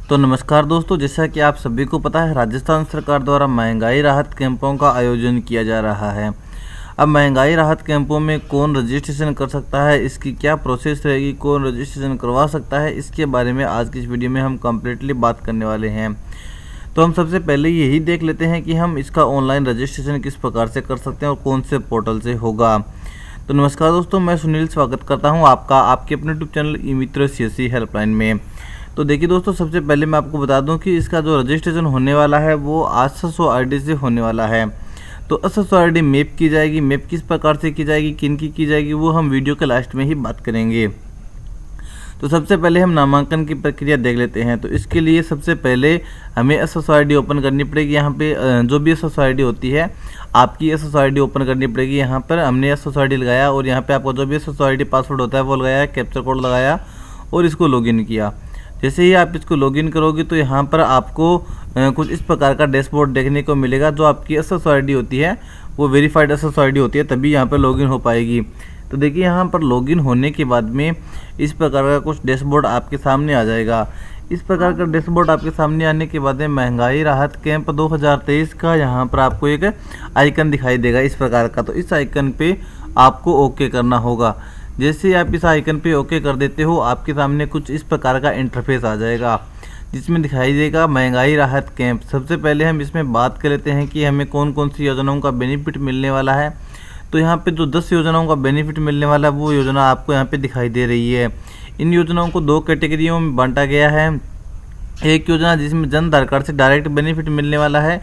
तो नमस्कार दोस्तों, जैसा कि आप सभी को पता है, राजस्थान सरकार द्वारा महंगाई राहत कैंपों का आयोजन किया जा रहा है। अब महंगाई राहत कैंपों में कौन रजिस्ट्रेशन कर सकता है, इसकी क्या प्रोसेस रहेगी, कौन रजिस्ट्रेशन करवा सकता है, इसके बारे में आज की इस वीडियो में हम कम्प्लीटली बात करने वाले हैं। तो हम सबसे पहले यही देख लेते हैं कि हम इसका ऑनलाइन रजिस्ट्रेशन किस प्रकार से कर सकते हैं और कौन से पोर्टल से होगा। तो नमस्कार दोस्तों, मैं सुनील स्वागत करता हूं आपका आपके अपने यूट्यूब चैनल ई मित्र CSC हेल्पलाइन में। तो देखिए दोस्तों, सबसे पहले मैं आपको बता दूं कि इसका जो रजिस्ट्रेशन होने वाला है वो SSO ID से होने वाला है। तो SSO ID मैप की जाएगी। मैप किस प्रकार से की जाएगी, किन की जाएगी, वो हम वीडियो के लास्ट में ही बात करेंगे। तो सबसे पहले हम नामांकन की प्रक्रिया देख लेते हैं। तो इसके लिए सबसे पहले हमें SSO ID ओपन करनी पड़ेगी। यहाँ पे जो भी SSO ID होती है, आपकी SSO ID ओपन करनी पड़ेगी। यहाँ पर हमने SSO ID लगाया और यहाँ पे आपको जो भी SSO ID पासवर्ड होता है वो लगाया, कैप्चर कोड लगाया और इसको लॉगिन किया। जैसे ही आप इसको लॉगिन करोगे तो यहाँ पर आपको कुछ इस प्रकार का डैशबोर्ड देखने को मिलेगा। जो आपकी SSO ID होती है वो वेरीफाइड SSO ID होती है, तभी यहाँ पर लॉगिन हो पाएगी। तो देखिए, यहाँ पर लॉगिन होने के बाद में इस प्रकार का कुछ डैशबोर्ड आपके सामने आ जाएगा। इस प्रकार का डैशबोर्ड आपके सामने आने के बाद में महंगाई राहत कैंप 2023 का यहाँ पर आपको एक आइकन दिखाई देगा इस प्रकार का। तो इस आइकन पे आपको ओके करना होगा। जैसे आप इस आइकन पे ओके कर देते हो, आपके सामने कुछ इस प्रकार का इंटरफेस आ जाएगा जिसमें दिखाई देगा महंगाई राहत कैंप। सबसे पहले हम इसमें बात कर लेते हैं कि हमें कौन कौन सी योजनाओं का बेनिफिट मिलने वाला है। तो यहाँ पे जो 10 योजनाओं का बेनिफिट मिलने वाला है वो योजना आपको यहाँ पे दिखाई दे रही है। इन योजनाओं को 2 कैटेगरियों में बांटा गया है। एक योजना जिसमें जन आधार कार्ड से डायरेक्ट बेनिफिट मिलने वाला है।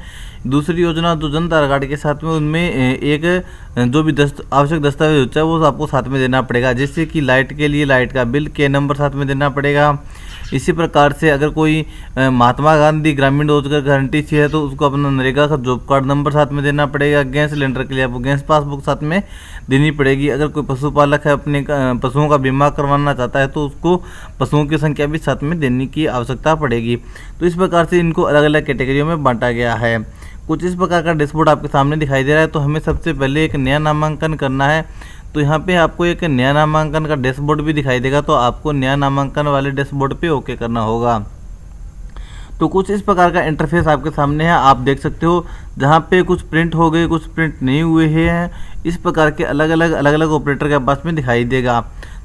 दूसरी योजना जो जन आधार कार्ड के साथ में उनमें एक जो भी आवश्यक दस्तावेज होता है वो आपको साथ में देना पड़ेगा। जैसे कि लाइट के लिए लाइट का बिल के नंबर साथ में देना पड़ेगा। इसी प्रकार से अगर कोई महात्मा गांधी ग्रामीण रोजगार गारंटी है तो उसको अपना नरेगा का जॉब कार्ड नंबर साथ में देना पड़ेगा। गैस सिलेंडर के लिए आपको गैस पासबुक साथ में देनी पड़ेगी। अगर कोई पशुपालक है, अपने पशुओं का बीमा करवाना चाहता है तो उसको पशुओं की संख्या भी साथ में देने की आवश्यकता पड़ेगी। तो इस प्रकार से इनको अलग अलग कैटेगरियों में बांटा गया है। कुछ इस प्रकार का डैशबोर्ड आपके सामने दिखाई दे रहा है। तो हमें सबसे पहले एक नया नामांकन करना है। तो यहाँ पे आपको एक नया नामांकन का डैशबोर्ड भी दिखाई देगा। तो आपको नया नामांकन वाले डैशबोर्ड पे ओके करना होगा। तो कुछ इस प्रकार का इंटरफेस आपके सामने है, आप देख सकते हो, जहाँ पे कुछ प्रिंट हो गए, कुछ प्रिंट नहीं हुए हैं। इस प्रकार के अलग अलग ऑपरेटर के पास में दिखाई देगा।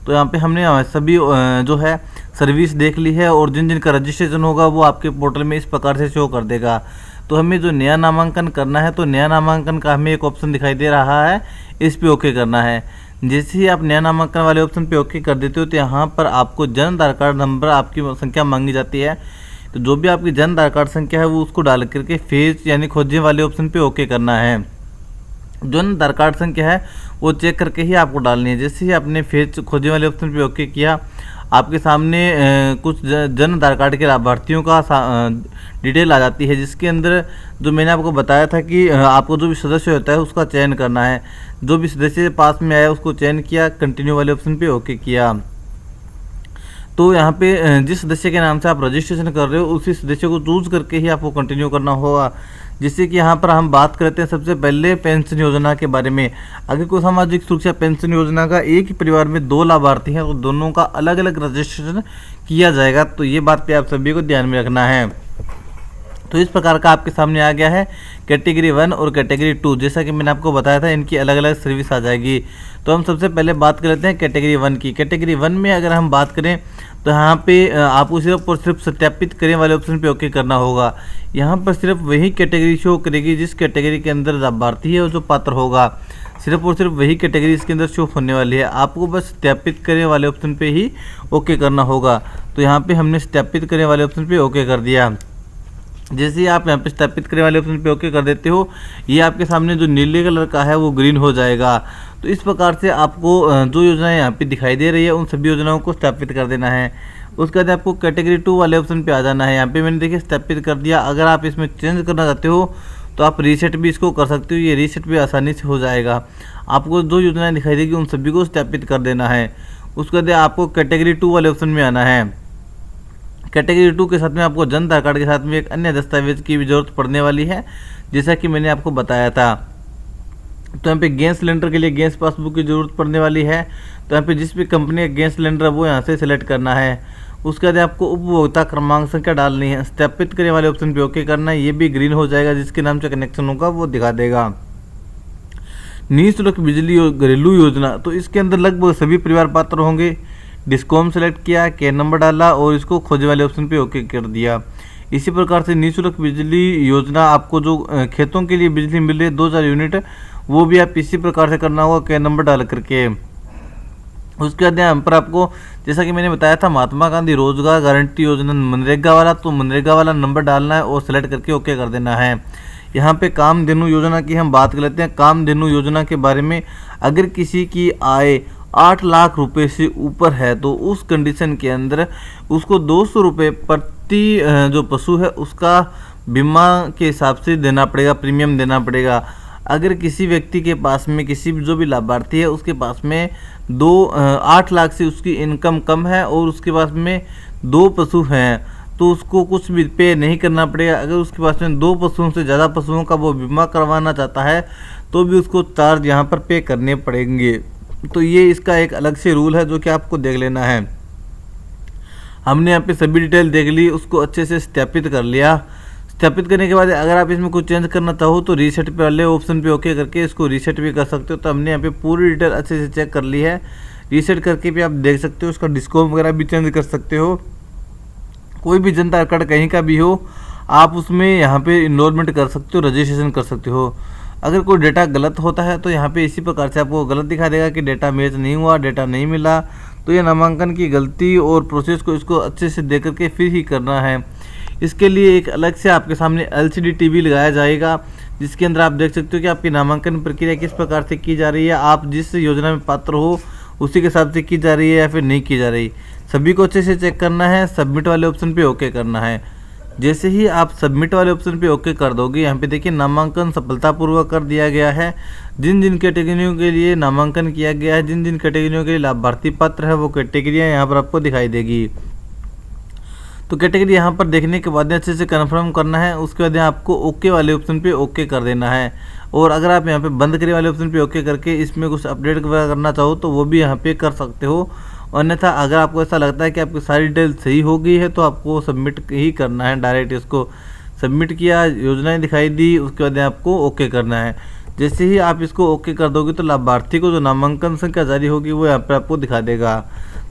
तो यहाँ पे हमने सभी जो है सर्विस देख ली है और जिन जिनका रजिस्ट्रेशन होगा वो आपके पोर्टल में इस प्रकार से शो कर देगा। तो हमें जो नया नामांकन करना है, तो नया नामांकन का हमें एक ऑप्शन दिखाई दे रहा है, इस पे ओके करना है। जैसे ही आप नया नामांकन वाले ऑप्शन पे ओके कर देते हो तो यहाँ पर आपको जन आधार कार्ड नंबर आपकी संख्या मांगी जाती है। तो जो भी आपकी जन आधार कार्ड संख्या है वो उसको डाल करके फेज यानी खोजने वाले ऑप्शन पे ओके करना है। जन आधार कार्ड संख्या है वो चेक करके ही आपको डालनी है। जैसे ही आपने फेज खोजने वाले ऑप्शन पे ओके किया, आपके सामने कुछ जन आधार कार्ड के लाभार्थियों का डिटेल आ जाती है, जिसके अंदर जो मैंने आपको बताया था कि आपको जो भी सदस्य होता है उसका चयन करना है। जो भी सदस्य पास में आया उसको चयन किया, कंटिन्यू वाले ऑप्शन पे ओके किया। तो यहाँ पे जिस सदस्य के नाम से आप रजिस्ट्रेशन कर रहे हो उसी सदस्य को चूज करके ही आपको कंटिन्यू करना होगा। जिससे कि यहाँ पर हम बात करते हैं सबसे पहले पेंशन योजना के बारे में। अगर कोई सामाजिक सुरक्षा पेंशन योजना का एक ही परिवार में 2 लाभार्थी हैं तो दोनों का अलग अलग रजिस्ट्रेशन किया जाएगा। तो ये बात पे आप सभी को ध्यान में रखना है। तो इस प्रकार का आपके सामने आ गया है कैटेगरी 1 और कैटेगरी 2। जैसा कि मैंने आपको बताया था, इनकी अलग अलग सर्विस आ जाएगी। तो हम सबसे पहले बात कर लेते हैं कैटेगरी 1 की। कैटेगरी 1 में अगर हम बात करें तो यहाँ पे आपको सिर्फ और सिर्फ सत्यापित करने वाले ऑप्शन पे ओके करना होगा। यहाँ पर सिर्फ वही कैटेगरी शो करेगी जिस कैटेगरी के अंदर लाभार्थी है और जो पात्र होगा, सिर्फ और सिर्फ वही कैटेगरी इसके अंदर शो होने वाली है। आपको बस सत्यापित करने वाले ऑप्शन पे ही ओके करना होगा। तो यहाँ पे हमने सत्यापित करने वाले ऑप्शन पे ओके कर दिया। जैसे ही आप यहाँ पे सत्यापित करने वाले ऑप्शन पे ओके कर देते हो, ये आपके सामने जो नीले कलर का है वो ग्रीन हो जाएगा। तो इस प्रकार से आपको जो योजनाएं यहाँ पे दिखाई दे रही है उन सभी योजनाओं को सत्यापित कर देना है। उसके बाद आपको कैटेगरी 2 वाले ऑप्शन पे आ जाना है। यहाँ पे मैंने देखिए सत्यापित कर दिया। अगर आप इसमें चेंज करना चाहते हो तो आप रीसेट भी इसको कर सकते हो। ये रीसेट भी आसानी से हो जाएगा। आपको जो योजनाएं दिखाई देगी उन सभी को सत्यापित कर देना है। उसके बाद आपको कैटेगरी 2 वाले ऑप्शन में आना है। कैटेगरी 2 के साथ में आपको जन आधार कार्ड के साथ में एक अन्य दस्तावेज की भी जरूरत पड़ने वाली है, जैसा कि मैंने आपको बताया था। तो यहाँ पे गैस सिलेंडर के लिए गैस पासबुक की ज़रूरत पड़ने वाली है। तो यहाँ पे जिस भी कंपनी का गैस सिलेंडर है वो यहाँ से सिलेक्ट करना है। उसके बाद आपको उपभोक्ता क्रमांक संख्या डालनी है, सत्यापित करने वाले ऑप्शन पे ओके करना है, ये भी ग्रीन हो जाएगा, जिसके नाम से कनेक्शन होगा वो दिखा देगा। निःशुल्क बिजली और घरेलू योजना, तो इसके अंदर लगभग सभी परिवार पात्र होंगे। डिस्कॉम सेलेक्ट किया, के नंबर डाला और इसको खोजे वाले ऑप्शन पे ओके कर दिया। इसी प्रकार से निःशुल्क बिजली योजना, आपको जो खेतों के लिए बिजली मिल रही है 2000 यूनिट, वो भी आप इसी प्रकार से करना होगा, के नंबर डाल करके। उसके बाद यहाँ पर आपको, जैसा कि मैंने बताया था, महात्मा गांधी रोजगार गारंटी योजना मनरेगा वाला, तो मनरेगा वाला नंबर डालना है और सेलेक्ट करके ओके कर देना है। यहाँ पे कामधेनु योजना की हम बात कर लेते हैं। कामधेनु योजना के बारे में, अगर किसी की आय 8 लाख रुपए से ऊपर है तो उस कंडीशन के अंदर उसको 200 रुपये प्रति जो पशु है उसका बीमा के हिसाब से देना पड़ेगा, प्रीमियम देना पड़ेगा। अगर किसी व्यक्ति के पास में, किसी जो भी लाभार्थी है उसके पास में 8 लाख से उसकी इनकम कम है और उसके पास में 2 पशु हैं, तो उसको कुछ भी पे नहीं करना पड़ेगा। अगर उसके पास में 2 पशुओं से ज़्यादा पशुओं का वो बीमा करवाना चाहता है तो भी उसको चार्ज यहाँ पर पे करने पड़ेंगे। तो ये इसका एक अलग से रूल है जो कि आपको देख लेना है। हमने यहाँ पे सभी डिटेल देख ली, उसको अच्छे से सत्यापित कर लिया। सत्यापित करने के बाद अगर आप इसमें कुछ चेंज करना चाहो तो रीसेट पे वाले ऑप्शन पे ओके करके इसको रीसेट भी कर सकते हो। तो हमने यहाँ पे पूरी डिटेल अच्छे से चेक कर ली है। रीसेट करके भी आप देख सकते हो, उसका डिस्काउंट वगैरह भी चेंज कर सकते हो। कोई भी जनता कार्ड कहीं का भी हो, आप उसमें यहाँ पे इनरोलमेंट कर सकते हो, रजिस्ट्रेशन कर सकते हो। अगर कोई डेटा गलत होता है तो यहाँ पे इसी प्रकार से आपको गलत दिखा देगा कि डेटा मैच नहीं हुआ, डेटा नहीं मिला। तो ये नामांकन की गलती और प्रोसेस को इसको अच्छे से देख करके फिर ही करना है। इसके लिए एक अलग से आपके सामने LCD टीवी लगाया जाएगा, जिसके अंदर आप देख सकते हो कि आपकी नामांकन प्रक्रिया किस प्रकार से की जा रही है, आप जिस योजना में पात्र हो उसी के हिसाब से की जा रही है या फिर नहीं की जा रही। सभी को अच्छे से चेक करना है, सबमिट वाले ऑप्शन पे ओके करना है। जैसे ही आप सबमिट वाले ऑप्शन पे ओके कर दोगे, यहाँ पे देखिए नामांकन सफलतापूर्वक कर दिया गया है। जिन जिन कैटेगरियों के लिए नामांकन किया गया है, जिन जिन कैटेगरियों के लिए लाभार्थी पात्र है, वो कैटेगरियाँ यहाँ पर आपको दिखाई देगी। तो कैटेगरी यहाँ पर देखने के बाद अच्छे से कन्फर्म करना है। उसके बाद आपको ओके वाले ऑप्शन पे ओके कर देना है। और अगर आप यहाँ पे बंद करिए वाले ऑप्शन पे ओके करके इसमें कुछ अपडेट वगैरह करना चाहो तो वो भी यहाँ पे कर सकते हो। अन्यथा अगर आपको ऐसा लगता है कि आपकी सारी डिटेल सही हो गई है तो आपको सबमिट ही करना है। डायरेक्ट इसको सबमिट किया, योजनाएं दिखाई दी, उसके बाद आपको ओके करना है। जैसे ही आप इसको ओके कर दोगे तो लाभार्थी को जो नामांकन संख्या जारी होगी वो यहाँ पर आपको दिखा देगा।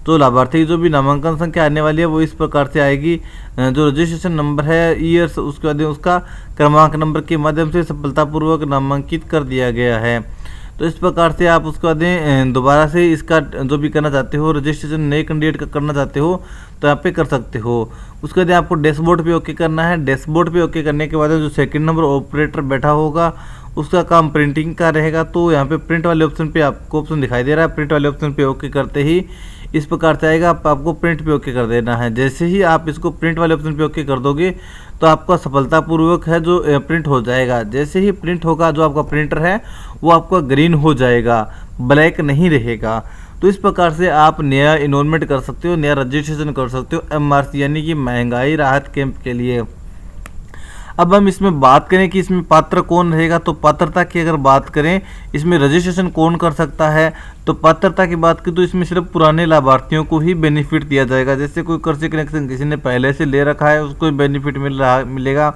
तो लाभार्थी की जो भी नामांकन संख्या आने वाली है वो इस प्रकार से आएगी। जो रजिस्ट्रेशन नंबर है, ईयर्स, उसके बाद उसका क्रमांक नंबर के माध्यम से सफलतापूर्वक नामांकित कर दिया गया है। तो इस प्रकार से आप उसके बाद दोबारा से इसका जो भी करना चाहते हो, रजिस्ट्रेशन नए कैंडिडेट का करना चाहते हो तो यहाँ पे कर सकते हो। उसके बाद आपको डैशबोर्ड पे ओके करना है। डैशबोर्ड पे ओके करने के बाद जो सेकंड नंबर ऑपरेटर बैठा होगा उसका काम प्रिंटिंग का रहेगा। तो यहाँ पे प्रिंट वाले ऑप्शन पे आपको ऑप्शन दिखाई दे रहा है। प्रिंट वाले ऑप्शन पे ओके करते ही इस प्रकार से आएगा, आपको प्रिंट पे ओके कर देना है। जैसे ही आप इसको प्रिंट वाले ऑप्शन पे ओके कर दोगे तो आपका सफलतापूर्वक है जो प्रिंट हो जाएगा। जैसे ही प्रिंट होगा, जो आपका प्रिंटर है वो आपका ग्रीन हो जाएगा, ब्लैक नहीं रहेगा। तो इस प्रकार से आप नया इनरोलमेंट कर सकते हो, नया रजिस्ट्रेशन कर सकते हो MRC यानी कि महंगाई राहत कैंप के लिए। अब हम इसमें बात करें कि इसमें पात्र कौन रहेगा, तो पात्रता की अगर बात करें, इसमें रजिस्ट्रेशन कौन कर सकता है, तो पात्रता की बात की तो इसमें सिर्फ पुराने लाभार्थियों को ही बेनिफिट दिया जाएगा। जैसे कोई कृषि कनेक्शन किसी ने पहले से ले रखा है उसको बेनिफिट मिलेगा।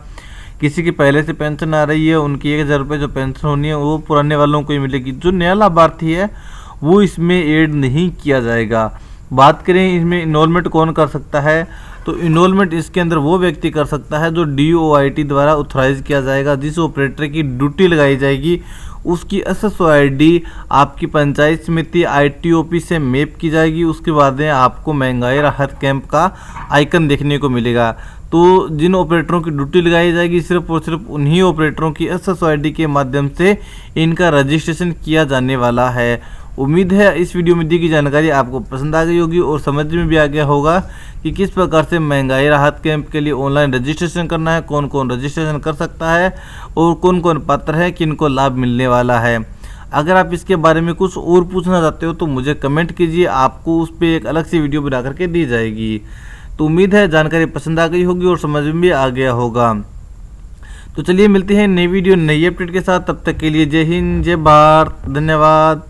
किसी की पहले से पेंशन आ रही है, उनकी 1000 रुपये जो पेंशन होनी है वो पुराने वालों को ही मिलेगी। जो नया लाभार्थी है वो इसमें ऐड नहीं किया जाएगा। बात करें इसमें इनरोलमेंट कौन कर सकता है, तो इनरोलमेंट इसके अंदर वो व्यक्ति कर सकता है जो DOIT द्वारा ऑथराइज किया जाएगा। जिस ऑपरेटर की ड्यूटी लगाई जाएगी उसकी SSO ID आपकी पंचायत समिति ITOP से मैप की जाएगी। उसके बाद में आपको महंगाई राहत कैंप का आइकन देखने को मिलेगा। तो जिन ऑपरेटरों की ड्यूटी लगाई जाएगी सिर्फ और सिर्फ उन्हीं ऑपरेटरों की SSO ID के माध्यम से इनका रजिस्ट्रेशन किया जाने वाला है। उम्मीद है इस वीडियो में दी गई जानकारी आपको पसंद आ गई होगी और समझ में भी आ गया होगा कि किस प्रकार से महंगाई राहत कैंप के लिए ऑनलाइन रजिस्ट्रेशन करना है, कौन कौन रजिस्ट्रेशन कर सकता है और कौन कौन पात्र है, किनको लाभ मिलने वाला है। अगर आप इसके बारे में कुछ और पूछना चाहते हो तो मुझे कमेंट कीजिए, आपको उस पर एक अलग से वीडियो बना करके दी जाएगी। तो उम्मीद है जानकारी पसंद आ गई होगी और समझ में भी आ गया होगा। तो चलिए मिलते हैं नई वीडियो नई अपडेट के साथ, तब तक के लिए जय हिंद, जय भारत, धन्यवाद।